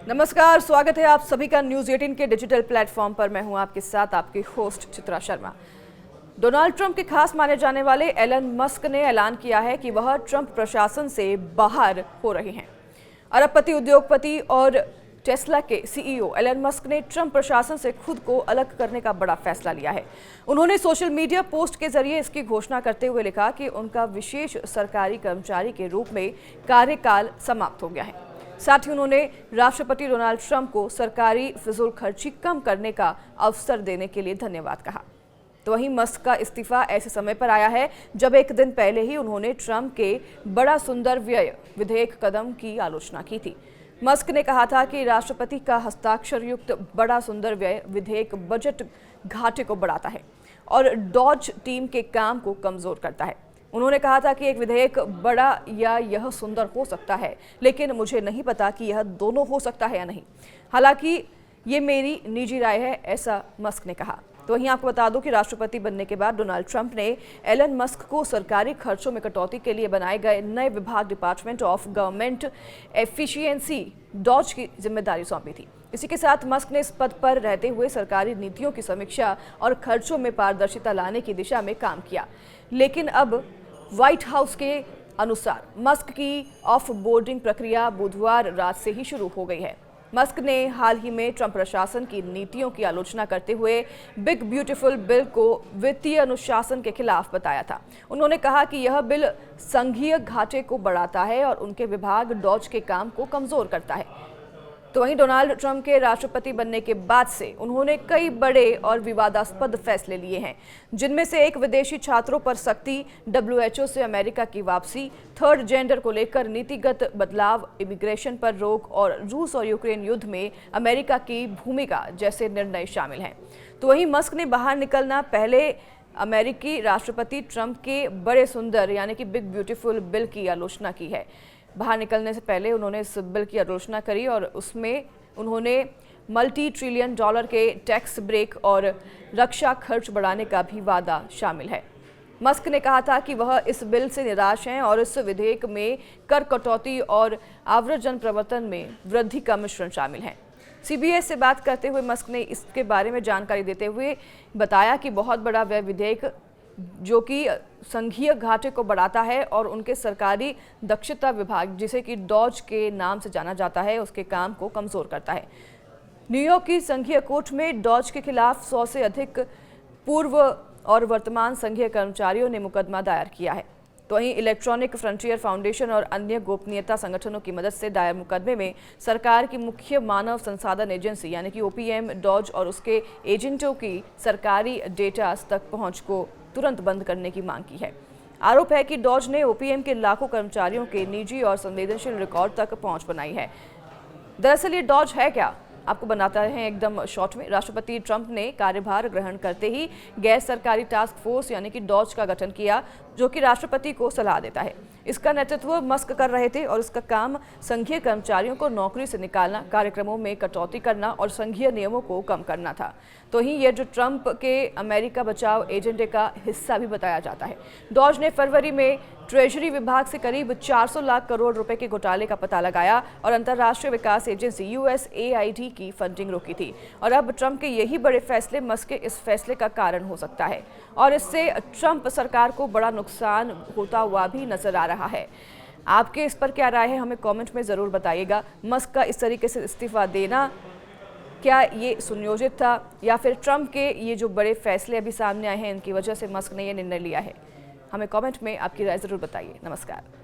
नमस्कार, स्वागत है आप सभी का न्यूज़ 18 के डिजिटल प्लेटफॉर्म पर। मैं हूं आपके साथ आपकी host Chitra Sharma. Donald Trump के खास माने जाने वाले एलन मस्क ने ऐलान किया है कि वह ट्रंप प्रशासन से बाहर हो रहे हैं। अरबपति उद्योगपति और टेस्ला के सीईओ एलन मस्क ने ट्रंप प्रशासन से खुद को अलग करने का बड़ा फैसला लिया है। उन्होंने सोशल मीडिया पोस्ट के जरिए इसकी घोषणा करते हुए लिखा कि उनका विशेष सरकारी कर्मचारी के रूप में कार्यकाल समाप्त हो गया है। साथ ही उन्होंने राष्ट्रपति डोनाल्ड ट्रंप को सरकारी फिजूल खर्ची कम करने का अवसर देने के लिए धन्यवाद कहा। तो वहीं मस्क का इस्तीफा ऐसे समय पर आया है जब एक दिन पहले ही उन्होंने ट्रंप के बड़ा सुंदर व्यय विधेयक कदम की आलोचना की थी। मस्क ने कहा था कि राष्ट्रपति का हस्ताक्षर युक्त बड़ा सुंदर व्यय विधेयक बजट घाटे को बढ़ाता है और डॉज टीम के काम को कमजोर करता है। उन्होंने कहा था कि एक विधेयक बड़ा या यह सुंदर हो सकता है, लेकिन मुझे नहीं पता कि यह दोनों हो सकता है या नहीं। हालांकि ये मेरी निजी राय है, ऐसा मस्क ने कहा। तो वहीं आपको बता दूं कि राष्ट्रपति बनने के बाद डोनाल्ड ट्रंप ने एलन मस्क को सरकारी खर्चों में कटौती के लिए बनाए गए नए विभाग department of government efficiency DOGE की जिम्मेदारी सौंपी थी। इसी के साथ मस्क ने इस पद पर रहते हुए सरकारी नीतियों की समीक्षा और खर्चों में पारदर्शिता लाने की दिशा में काम किया। लेकिन अब व्हाइट हाउस के अनुसार मस्क की ऑफ बोर्डिंग प्रक्रिया बुधवार रात से ही शुरू हो गई है। मस्क ने हाल ही में ट्रंप प्रशासन की नीतियों की आलोचना करते हुए बिग ब्यूटीफुल बिल को वित्तीय अनुशासन के खिलाफ बताया था। उन्होंने कहा कि यह बिल संघीय घाटे को बढ़ाता है और उनके विभाग डॉज के काम को कमजोर करता है। तो वहीं डोनाल्ड ट्रंप के राष्ट्रपति बनने के बाद से उन्होंने कई बड़े और विवादास्पद फैसले लिए हैं, जिनमें से एक विदेशी छात्रों पर सख्ती, WHO से अमेरिका की वापसी, थर्ड जेंडर को लेकर नीतिगत बदलाव, इमिग्रेशन पर रोक और रूस और यूक्रेन युद्ध में अमेरिका की भूमिका जैसे निर्णय शामिल हैं। तो वहीं मस्क ने बाहर निकलना पहले अमेरिकी राष्ट्रपति ट्रंप के बड़े सुंदर यानी कि बिग ब्यूटीफुल बिल की आलोचना की है। बाहर निकलने से पहले उन्होंने इस बिल की आलोचना करी और उसमें उन्होंने $multi ट्रिलियन के टैक्स ब्रेक और रक्षा खर्च बढ़ाने का भी वादा शामिल है। मस्क ने कहा था कि वह इस बिल से निराश हैं और इस विधेयक में कर कटौती और आव्रजन प्रवर्तन में वृद्धि का मिश्रण शामिल है। CBS से बात करते हुए मस्क ने इसके बारे में जानकारी देते हुए बताया कि बहुत बड़ा व्यय विधेयक जो कि संघीय घाटे को बढ़ाता है और उनके सरकारी दक्षता विभाग, जिसे कि डॉज के नाम से जाना जाता है, उसके काम को कमजोर करता है। न्यूयॉर्क की संघीय कोर्ट में डॉज के खिलाफ 100 से अधिक पूर्व और वर्तमान संघीय कर्मचारियों ने मुकदमा दायर किया है। तो वहीं इलेक्ट्रॉनिक फ्रंटियर फाउंडेशन और अन्य गोपनीयता संगठनों की मदद से दायर मुकदमे में सरकार की मुख्य मानव संसाधन एजेंसी यानी कि OPM डॉज और उसके एजेंटों की सरकारी डेटा तक पहुंच को तुरंत बंद करने की मांग की है। आरोप है कि डॉज ने OPM के लाखों कर्मचारियों के निजी और संवेदनशील रिकॉर्ड तक पहुंच बनाई है। दरअसल ये डॉज है क्या, आपको बनाता है एकदम शॉर्ट में। राष्ट्रपति ट्रंप ने कार्यभार ग्रहण करते ही गैर सरकारी टास्क फोर्स यानी कि डॉज का गठन किया, जो कि राष्ट्रपति को सलाह देता है। इसका नेतृत्व मस्क कर रहे थे और इसका काम संघीय कर्मचारियों को नौकरी से निकालना, कार्यक्रमों में कटौती करना और संघीय नियमों को कम करना था। तो ही ये जो ट्रंप के अमेरिका बचाओ एजेंडे का हिस्सा भी बताया जाता है। डॉज ने फरवरी में ट्रेजरी विभाग से करीब 400 लाख करोड़ रुपए के घोटाले का पता लगाया और अंतर्राष्ट्रीय विकास एजेंसी USAID की फंडिंग रोकी थी। और अब ट्रंप के यही बड़े फैसले मस्क के इस फैसले का कारण हो सकता है और इससे ट्रंप सरकार को बड़ा नुकसान होता हुआ भी नजर आ रहा है। आपके इस पर क्या राय है, हमें कमेंट में ज़रूर बताइएगा। मस्क का इस तरीके से इस्तीफा देना क्या ये सुनियोजित था या फिर ट्रंप के ये जो बड़े फैसले अभी सामने आए हैं इनकी वजह से मस्क ने ये निर्णय लिया है? हमें कमेंट में आपकी राय ज़रूर बताइए। नमस्कार।